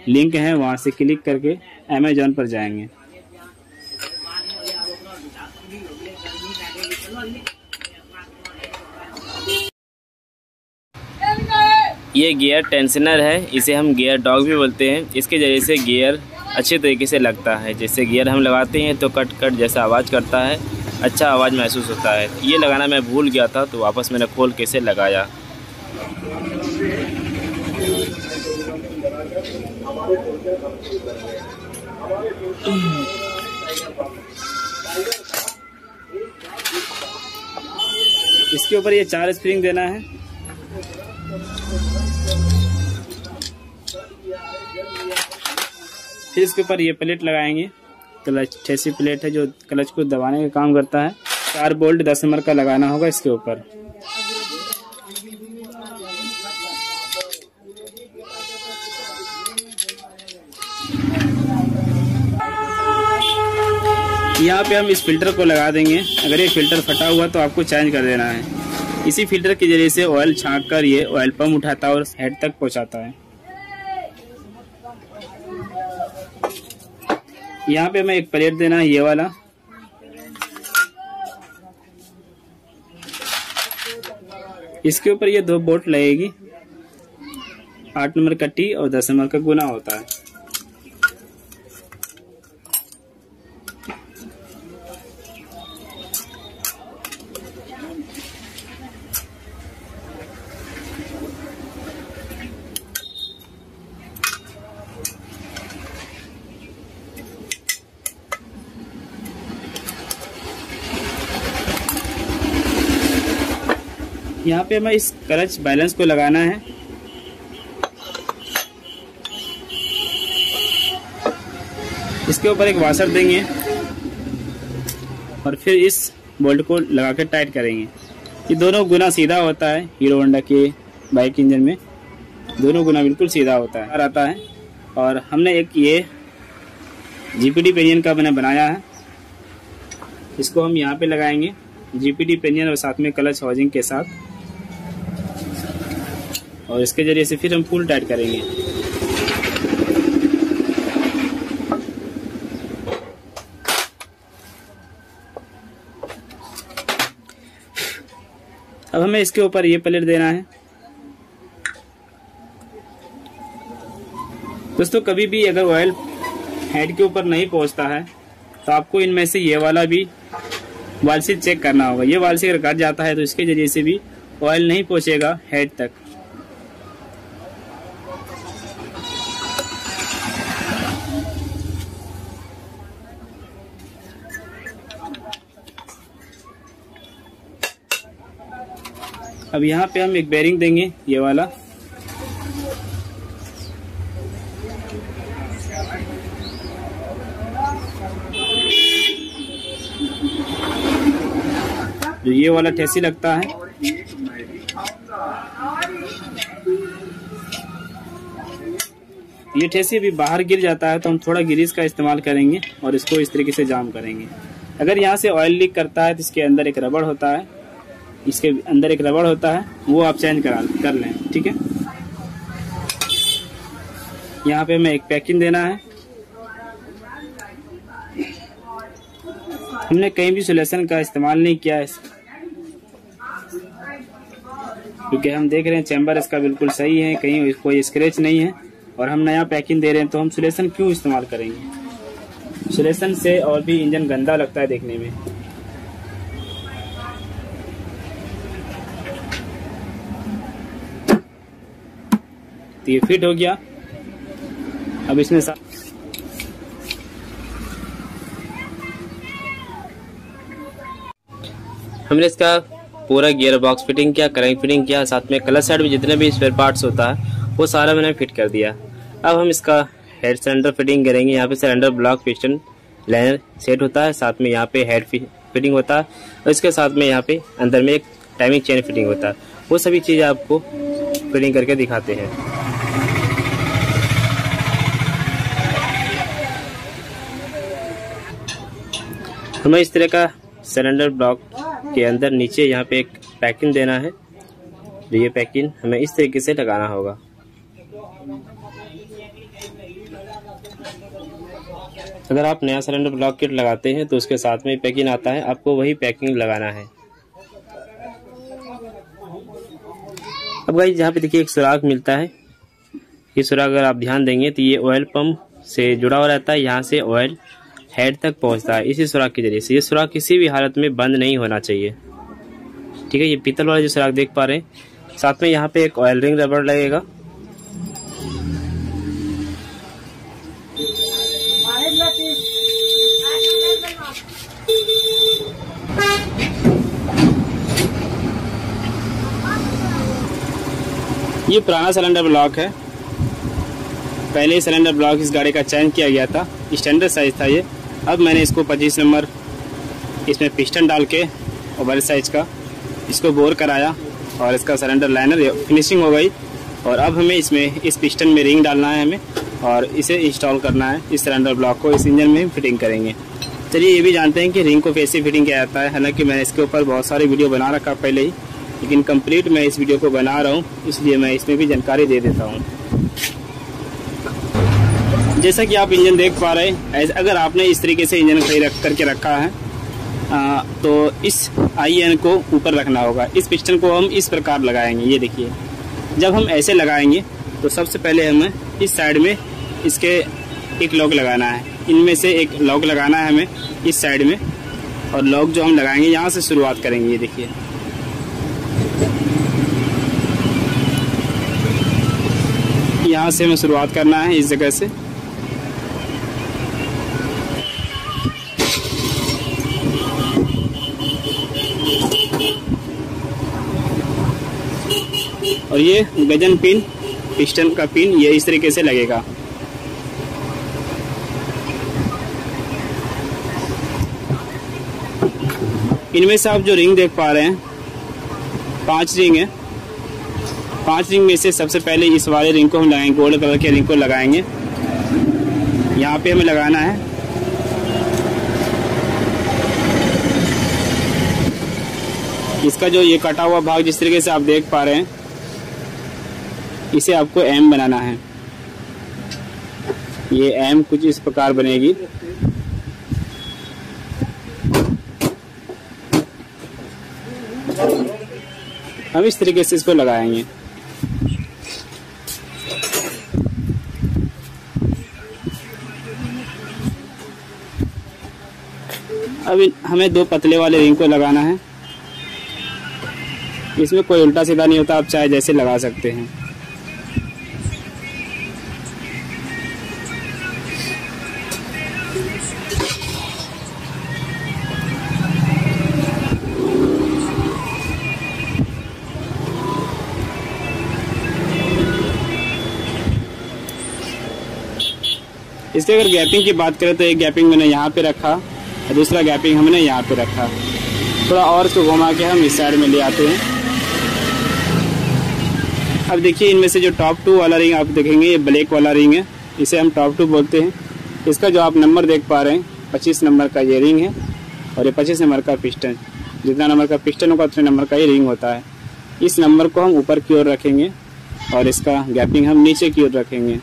लिंक है, वहाँ से क्लिक करके अमेजॉन पर जाएंगे। ये गियर टेंशनर है, इसे हम गियर डॉग भी बोलते हैं। इसके जरिए से गियर अच्छे तरीके से लगता है। जैसे गियर हम लगाते हैं तो कट कट जैसा आवाज़ करता है, अच्छा आवाज़ महसूस होता है। ये लगाना मैं भूल गया था तो वापस मैंने खोल के इसे लगाया। इसके ऊपर ये 4 स्प्रिंग देना है। फिर इसके ऊपर ये प्लेट लगाएंगे, क्लच ठेसी प्लेट है जो क्लच को दबाने का काम करता है। 4 बोल्ट 10 नंबर का लगाना होगा इसके ऊपर। यहाँ पे हम इस फिल्टर को लगा देंगे। अगर ये फिल्टर फटा हुआ तो आपको चेंज कर देना है। इसी फिल्टर के जरिए से ऑयल छांक कर ये ऑयल पंप उठाता है और हेड तक पहुँचाता है। यहाँ पे हमें एक प्लेट देना है, ये वाला। इसके ऊपर ये 2 बोल्ट लगेगी। 8 नंबर का टी और 10 नंबर का गुना होता है। यहाँ पे हमें इस क्लच बैलेंस को लगाना है। इसके ऊपर एक वाशर देंगे और फिर इस बोल्ट को लगा के टाइट करेंगे। ये दोनों गुना सीधा होता है। हीरो होंडा के बाइक इंजन में दोनों गुना बिल्कुल सीधा होता है आता है। और हमने एक ये जीपीडी पेनियन का मैंने बनाया है, इसको हम यहाँ पे लगाएंगे। जीपीडी पेनियन और साथ में क्लच हाउसिंग के साथ, और इसके जरिए से फिर हम फुल टाइट करेंगे। अब हमें इसके ऊपर ये प्लेट देना है। दोस्तों कभी भी अगर ऑयल हेड के ऊपर नहीं पहुंचता है तो आपको इनमें से ये वाला भी वाल से चेक करना होगा। ये वाल से अगर कट जाता है तो इसके जरिए से भी ऑयल नहीं पहुंचेगा हेड तक। अब यहाँ पे हम एक बेरिंग देंगे, ये वाला। जो ये वाला ठेसी लगता है, ये ठेसी भी बाहर गिर जाता है तो हम थोड़ा ग्रीस का इस्तेमाल करेंगे और इसको इस तरीके से जाम करेंगे। अगर यहाँ से ऑयल लीक करता है तो इसके अंदर एक रबड़ होता है, इसके अंदर एक रबड़ होता है, वो आप चेंज कर लें, ठीक है। यहाँ पे हमें एक पैकिंग देना है। हमने कहीं भी सोल्यूशन का इस्तेमाल नहीं किया है क्योंकि हम देख रहे हैं चैम्बर इसका बिल्कुल सही है, कहीं कोई स्क्रैच नहीं है और हम नया पैकिंग दे रहे हैं तो हम सोल्यूशन क्यों इस्तेमाल करेंगे। सोल्यूशन से और भी इंजन गंदा लगता है देखने में। तो ये फिट हो गया। अब इसमें हमने इसका पूरा गियर बॉक्स फिटिंग किया, क्रैंक फिटिंग किया, साथ में क्लच साइड में जितने भी स्पेयर पार्ट्स होता है वो सारा मैंने फिट कर दिया। अब हम इसका हेड सिलेंडर फिटिंग करेंगे। यहाँ पे cylinder block piston liner set होता है, साथ में यहाँ पे हेड फिटिंग होता है और इसके साथ में यहाँ पे अंदर में एक टाइमिंग चेन फिटिंग होता है। वो सभी चीज़ें आपको फिटिंग करके दिखाते हैं। हमें इस तरह का सिलेंडर ब्लॉक के अंदर नीचे यहाँ पे एक पैकिंग देना है। जो ये पैकिंग हमें इस तरीके से लगाना होगा। अगर आप नया सिलेंडर ब्लॉक किट लगाते हैं तो उसके साथ में पैकिंग आता है, आपको वही पैकिंग लगाना है। अब गाइस यहाँ पे देखिए एक सुराख मिलता है। ये सुराख अगर आप ध्यान देंगे तो ये ऑयल पंप से जुड़ा हुआ रहता है, यहाँ से ऑयल हेड तक पहुंचता है इसी सुराख के जरिए से। ये सुराख किसी भी हालत में बंद नहीं होना चाहिए, ठीक है। ये पीतल वाला जो सुराख देख पा रहे हैं, साथ में यहाँ पे एक ऑयल रिंग रबड़ लगेगा। ये पुराना सिलेंडर ब्लॉक है। पहले ही सिलेंडर ब्लॉक इस गाड़ी का चेंज किया गया था, स्टैंडर्ड साइज था ये। अब मैंने इसको 25 नंबर इसमें पिस्टन डाल के ओवर साइज का इसको बोर कराया और इसका सिलेंडर लाइनर फिनिशिंग हो गई। और अब हमें इसमें इस पिस्टन में रिंग डालना है हमें और इसे इंस्टॉल करना है। इस सिलेंडर ब्लॉक को इस इंजन में फिटिंग करेंगे। चलिए ये भी जानते हैं कि रिंग को कैसे फिटिंग किया जाता है। हालांकि मैंने इसके ऊपर बहुत सारी वीडियो बना रखा पहले ही, लेकिन कंप्लीट मैं इस वीडियो को बना रहा हूँ, इसलिए मैं इसमें भी जानकारी दे देता हूँ। जैसा कि आप इंजन देख पा रहे हैं, अगर आपने इस तरीके से इंजन करके रखा है तो इस IN को ऊपर रखना होगा। इस पिस्टन को हम इस प्रकार लगाएंगे। ये देखिए, जब हम ऐसे लगाएंगे तो सबसे पहले हमें इस साइड में इसके एक लॉक लगाना है। इनमें से एक लॉक लगाना है हमें इस साइड में, और लॉक जो हम लगाएंगे यहाँ से शुरुआत करेंगे। ये देखिए, यहाँ से हमें शुरुआत करना है इस जगह से। और ये गजन पिन, पिस्टन का पिन, ये इस तरीके से लगेगा। इनमें से आप जो रिंग देख पा रहे हैं, 5 रिंग है। 5 रिंग में से सबसे पहले इस वाले रिंग को हम लगाएंगे, गोल्ड कलर के रिंग को लगाएंगे। यहाँ पे हमें लगाना है। इसका जो ये कटा हुआ भाग जिस तरीके से आप देख पा रहे हैं, इसे आपको M बनाना है। ये M कुछ इस प्रकार बनेगी। हम इस तरीके से इसको लगाएंगे। अब हमें 2 पतले वाले रिंग को लगाना है। इसमें कोई उल्टा सीधा नहीं होता, आप चाहे जैसे लगा सकते हैं। इसके अगर गैपिंग की बात करें तो एक गैपिंग मैंने यहाँ पे रखा और दूसरा गैपिंग हमने यहाँ पे रखा। थोड़ा और इसको घुमा के हम इस साइड में ले आते हैं। अब देखिए, इनमें से जो टॉप 2 वाला रिंग आप देखेंगे, ये ब्लैक वाला रिंग है, इसे हम टॉप 2 बोलते हैं। इसका जो आप नंबर देख पा रहे हैं, 25 नंबर का ये रिंग है और ये 25 नंबर का पिस्टन। जितना नंबर का पिस्टन होगा उतने नंबर का ये रिंग होता है। इस नंबर को हम ऊपर की ओर रखेंगे और इसका गैपिंग हम नीचे की ओर रखेंगे।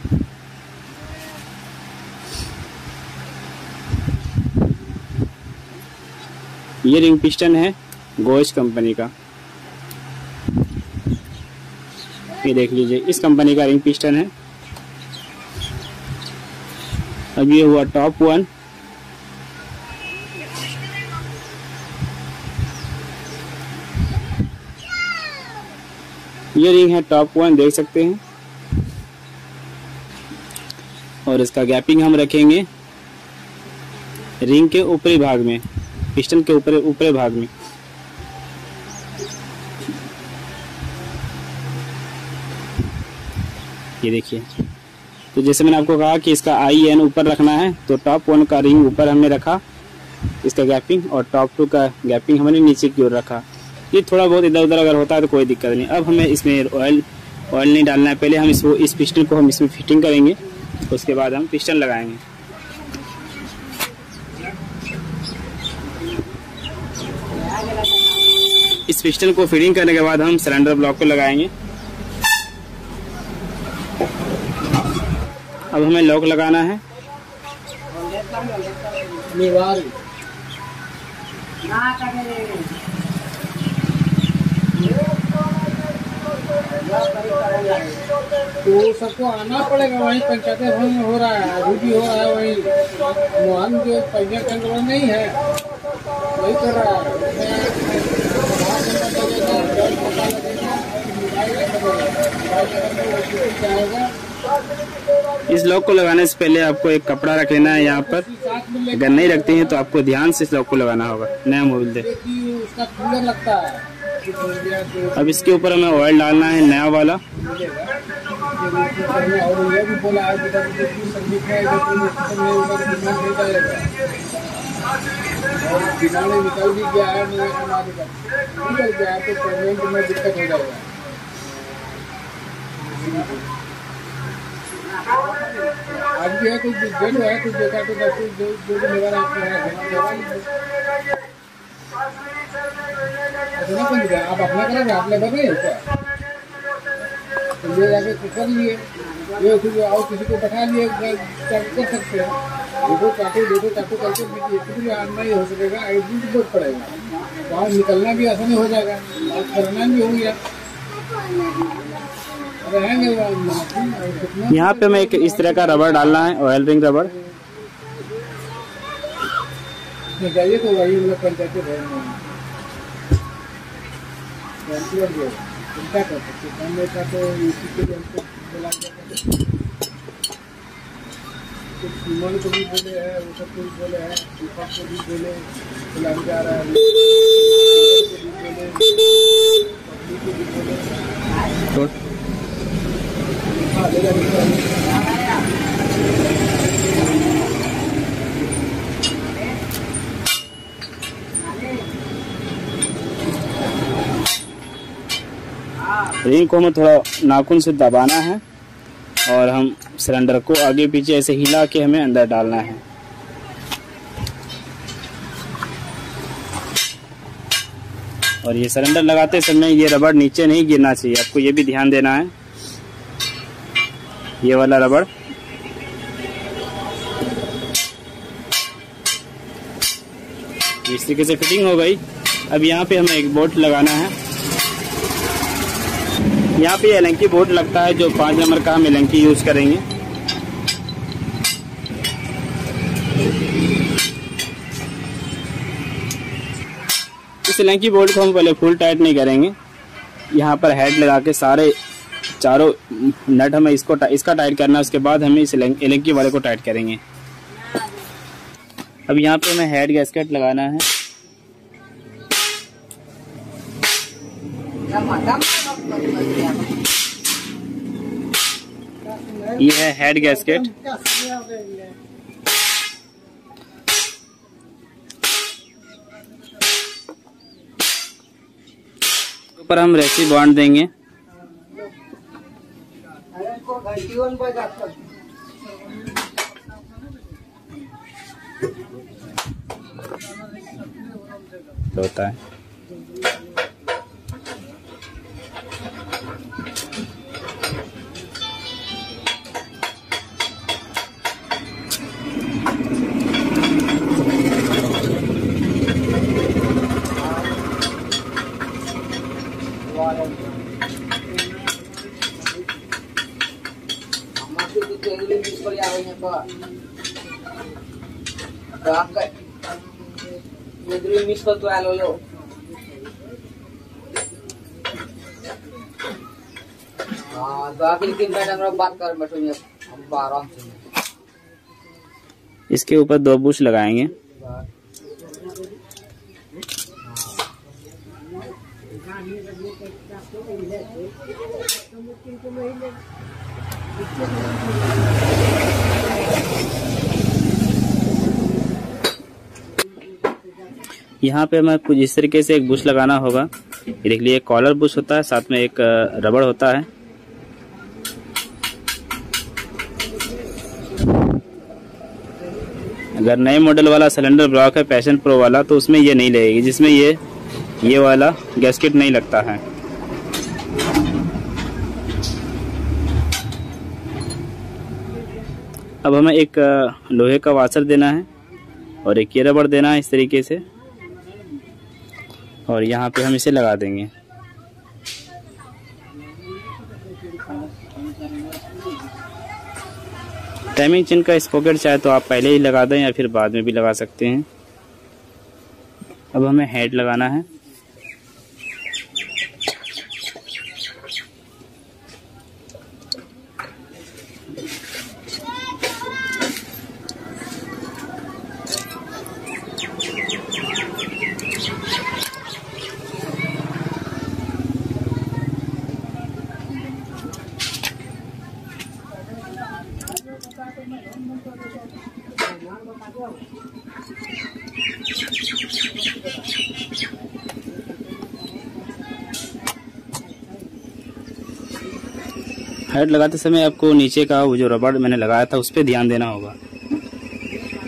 ये रिंग पिस्टन है गोश कंपनी का, ये देख लीजिए, इस कंपनी का रिंग पिस्टन है। अब ये हुआ टॉप 1। ये रिंग है टॉप 1, देख सकते हैं। और इसका गैपिंग हम रखेंगे रिंग के ऊपरी भाग में, पिस्टन के ऊपरी भाग में। ये देखिए, तो जैसे मैंने आपको कहा कि इसका IN ऊपर रखना है, तो टॉप 1 का रिंग ऊपर हमने रखा इसका गैपिंग, और टॉप 2 का गैपिंग हमने नीचे की ओर रखा। ये थोड़ा बहुत इधर उधर अगर होता है तो कोई दिक्कत नहीं। अब हमें इसमें ऑयल नहीं डालना है। पहले हम इस पिस्टन को हम इसमें फिटिंग करेंगे, उसके बाद हम पिस्टन लगाएंगे। इस पिस्टन को फिटिंग करने के बाद हम सिलेंडर ब्लॉक को लगाएंगे। अब हमें लॉक लगाना है। तो सबको आना पड़ेगा, वहीं पंचायत भवन में हो रहा है, अभी भी हो रहा है। वहीं मोहन जो पैसा केंद्र नहीं है, वही कर रहा है। इस लॉक को लगाने से पहले आपको एक कपड़ा रख लेना है यहाँ पर। अगर नहीं रखते हैं तो आपको ध्यान से इस लॉक को लगाना होगा। नया मोबाइल दे, उसका कूलर लगता है। कुछ हो गया तो अब इसके ऊपर हमें ऑयल डालना है नया वाला। और ये भी बोला है बेटा कि सर्विस है में ऊपर कितना दे जाएगा और बिनाने निकल भी गया है मेरे हमारे का निकल गया है तो पेमेंट में दिक्कत हो जाएगा। आज भी है कुछ डेट है कुछ देखा तो जो भी लेकर आपको है ऐसा ना कर आप अपना करेंगे आप लेबर नहीं है क्या तो ले जाके कर लिए ये फिर और किसी को बैठा लिए कर सकते हैं देखो चाटू करके भी आना ही हो सकेगा एक दिन बहुत पड़ेगा बाहर निकलना भी आसान हो जाएगा और करना भी हो गया रहेंगे। यहाँ पे हमें एक इस तरह का रबर डालना है, ऑयल रिंग रबर। जाइए तो वही मतलब पंचायती चिंता कर सकते काम का तो इसी के लिए हमको बोला गया कुछ सीमन को भी बोले हैं वो सब कुछ बोले हैं दीपक को भी बोले बुलाने जा रहा है पब्लिक को भी बोले हाँ ले रिंग को हमें थोड़ा नाखून से दबाना है और हम सिलेंडर को आगे पीछे ऐसे हिला के हमें अंदर डालना है। और ये सिलेंडर लगाते समय ये रबड़ नीचे नहीं गिरना चाहिए, आपको ये भी ध्यान देना है। ये वाला रबड़ इस तरीके से फिटिंग हो गई। अब यहाँ पे हमें एक बोल्ट लगाना है। यहाँ पे एलंकी बोल्ट लगता है जो 5 नंबर का हम एलंकी यूज करेंगे। इस एलंकी बोल्ट को हम पहले फुल टाइट नहीं करेंगे, यहाँ पर हेड लगा के सारे चारों नट हमें इसका टाइट करना है। उसके बाद हमें इस एलंकी वाले को टाइट करेंगे। अब यहाँ पे हमें हेड गैस्केट लगाना है। ये है हेड गैस्केट। ऊपर हम रेसी बॉन्ड देंगे। होता है इसके ऊपर 2 बुश लगाएंगे। यहाँ पे हमें कुछ इस तरीके से एक बुश लगाना होगा। ये देख लीजिए, कॉलर बुश होता है, साथ में एक रबड़ होता है। अगर नए मॉडल वाला सिलेंडर ब्लॉक है पैशन प्रो वाला तो उसमें ये नहीं लगेगी, जिसमें ये वाला गैस्केट नहीं लगता है। अब हमें एक लोहे का वाशर देना है और एक ये रबड़ देना है इस तरीके से, और यहाँ पे हम इसे लगा देंगे। टाइमिंग चेन का स्पॉकेट चाहे तो आप पहले ही लगा दें या फिर बाद में भी लगा सकते हैं। अब हमें हेड लगाना है। हेड लगाते समय आपको नीचे का वो जो रबड़ मैंने लगाया था उस पर ध्यान देना होगा।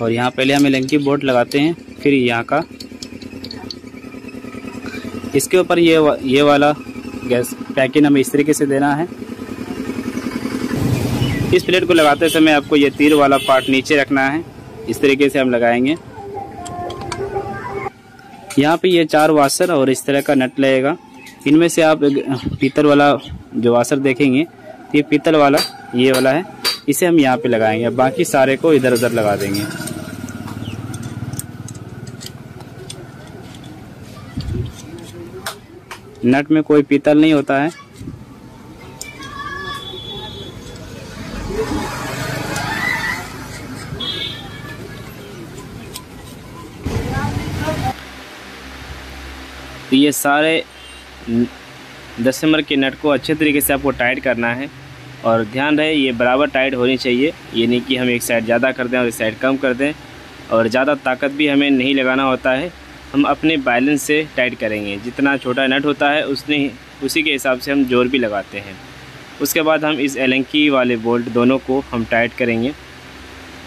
और यहाँ पहले हम एलेंकी बोल्ट लगाते हैं, फिर यहाँ का इसके ऊपर ये वाला गैस पैकिंग हमें इस तरीके से देना है। इस प्लेट को लगाते समय आपको ये तीर वाला पार्ट नीचे रखना है, इस तरीके से हम लगाएंगे। यहाँ पे ये 4 वाशर और इस तरह का नट लगेगा। इनमें से आप पीतल वाला जो वाशर देखेंगे ये पीतल वाला ये वाला है, इसे हम यहाँ पे लगाएंगे। बाकी सारे को इधर उधर लगा देंगे। नट में कोई पीतल नहीं होता है। तो ये सारे 10 नंबर के नट को अच्छे तरीके से आपको टाइट करना है और ध्यान रहे ये बराबर टाइट होनी चाहिए। ये नहीं कि हम एक साइड ज़्यादा कर दें और एक साइड कम कर दें, और ज़्यादा ताकत भी हमें नहीं लगाना होता है। हम अपने बैलेंस से टाइट करेंगे। जितना छोटा नट होता है उसी के हिसाब से हम जोर भी लगाते हैं। उसके बाद हम इस एलेंकी वाले बोल्ट दोनों को हम टाइट करेंगे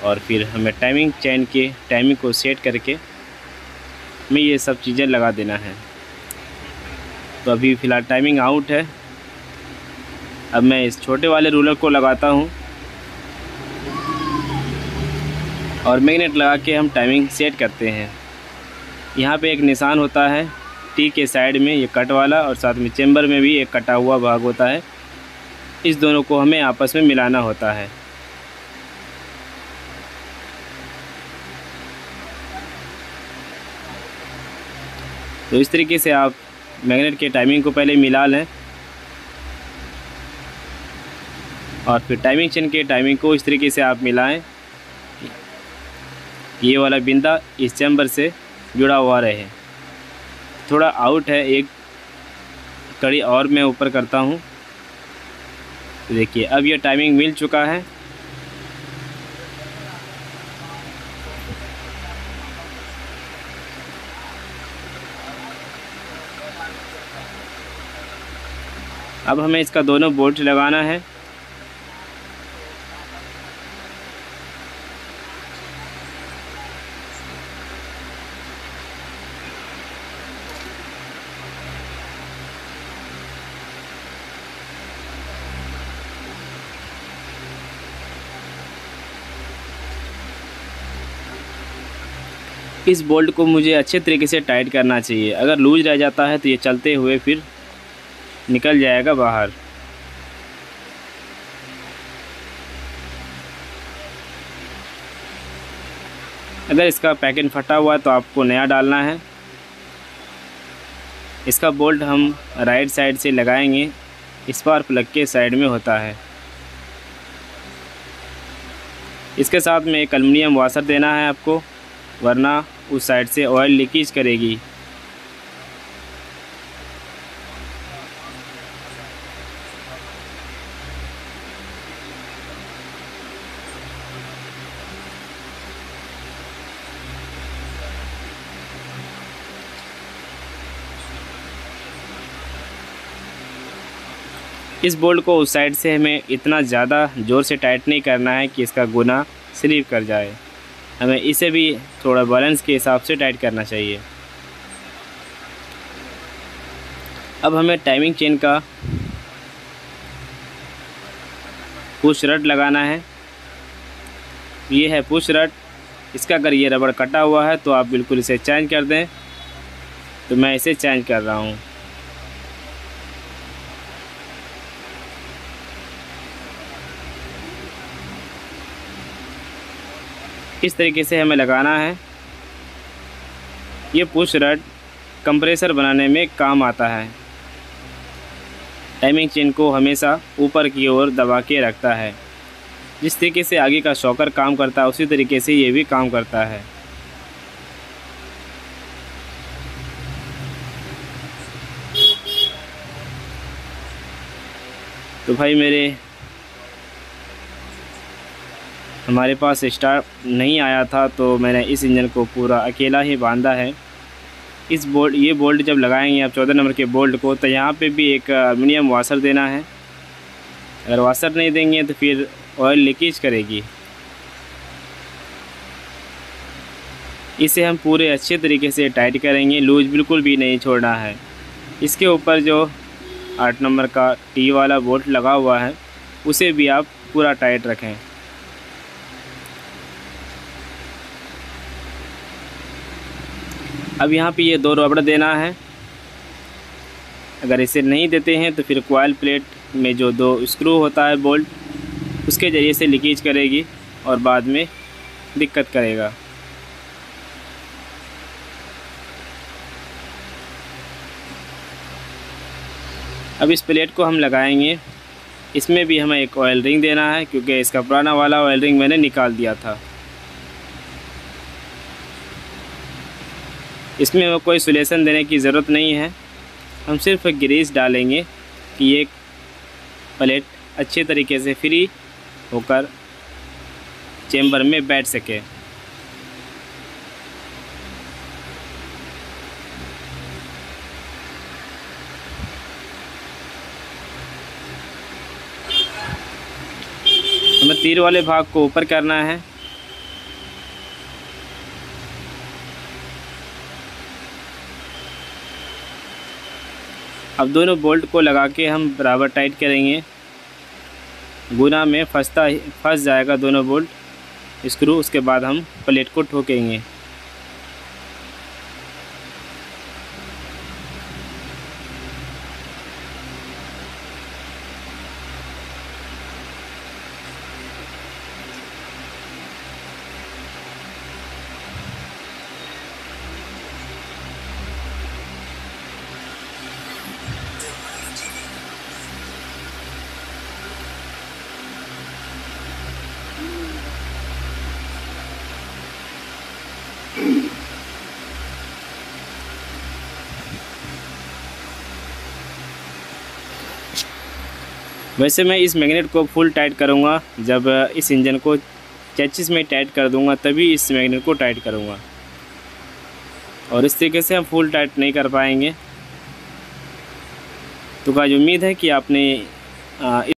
और फिर हमें टाइमिंग चेन के टाइमिंग को सेट करके हमें ये सब चीज़ें लगा देना है। तो अभी फ़िलहाल टाइमिंग आउट है। अब मैं इस छोटे वाले रूलर को लगाता हूँ और मैग्नेट लगा के हम टाइमिंग सेट करते हैं। यहाँ पे एक निशान होता है टी के साइड में, ये कट वाला, और साथ में चेंबर में भी एक कटा हुआ भाग होता है। इस दोनों को हमें आपस में मिलाना होता है। तो इस तरीके से आप मैग्नेट के टाइमिंग को पहले मिला लें और फिर टाइमिंग चेन के टाइमिंग को इस तरीके से आप मिलाएं। ये वाला बिंदा इस चैम्बर से जुड़ा हुआ रहे। थोड़ा आउट है, एक कड़ी और मैं ऊपर करता हूँ। तो देखिए अब ये टाइमिंग मिल चुका है। अब हमें इसका दोनों बोल्ट लगाना है। इस बोल्ट को मुझे अच्छे तरीके से टाइट करना चाहिए। अगर लूज रह जाता है तो ये चलते हुए फिर निकल जाएगा बाहर। अगर इसका पैकेट फटा हुआ है तो आपको नया डालना है। इसका बोल्ट हम राइट साइड से लगाएंगे, स्पार्क प्लग के साइड में होता है। इसके साथ में एक एल्युमिनियम वाशर देना है आपको, वरना उस साइड से ऑयल लीकेज करेगी। इस बोल्ट को उस साइड से हमें इतना ज़्यादा ज़ोर से टाइट नहीं करना है कि इसका गुना स्लिप कर जाए। हमें इसे भी थोड़ा बैलेंस के हिसाब से टाइट करना चाहिए। अब हमें टाइमिंग चेन का पुश रड लगाना है। ये है पुश रड। इसका अगर ये रबड़ कटा हुआ है तो आप बिल्कुल इसे चेंज कर दें। तो मैं इसे चेंज कर रहा हूँ। इस तरीके से हमें लगाना है। ये पुश रड कंप्रेसर बनाने में काम आता है। टाइमिंग चेन को हमेशा ऊपर की ओर दबा के रखता है। जिस तरीके से आगे का शॉकर काम करता है उसी तरीके से ये भी काम करता है। तो भाई हमारे पास स्टार्ट नहीं आया था तो मैंने इस इंजन को पूरा अकेला ही बांधा है। ये बोल्ट जब लगाएंगे आप 14 नंबर के बोल्ट को, तो यहाँ पे भी एक एल्युमिनियम वाशर देना है अगर वाशर नहीं देंगे तो फिर ऑयल लीकेज करेगी। इसे हम पूरे अच्छे तरीके से टाइट करेंगे, लूज बिल्कुल भी नहीं छोड़ना है। इसके ऊपर जो 8 नंबर का टी वाला बोल्ट लगा हुआ है उसे भी आप पूरा टाइट रखें। अब यहाँ पे ये 2 रबड़ देना है। अगर इसे नहीं देते हैं तो फिर कॉइल प्लेट में जो 2 स्क्रू होता है बोल्ट, उसके ज़रिए से लीकेज करेगी और बाद में दिक्कत करेगा। अब इस प्लेट को हम लगाएंगे। इसमें भी हमें एक ऑयल रिंग देना है, क्योंकि इसका पुराना वाला ऑयल रिंग मैंने निकाल दिया था। इसमें कोई सोल्यूशन देने की ज़रूरत नहीं है, हम सिर्फ ग्रीस डालेंगे कि ये प्लेट अच्छे तरीके से फ्री होकर चेम्बर में बैठ सके। हमें तीर वाले भाग को ऊपर करना है। अब दोनों बोल्ट को लगा के हम बराबर टाइट करेंगे। गुना में फंस जाएगा दोनों बोल्ट स्क्रू। उसके बाद हम प्लेट को ठोकेंगे। वैसे मैं इस मैग्नेट को फुल टाइट करूँगा। जब इस इंजन को चेसिस में टाइट कर दूँगा तभी इस मैग्नेट को टाइट करूँगा, और इस तरीके से हम फुल टाइट नहीं कर पाएंगे। तो गाइस उम्मीद है कि आपने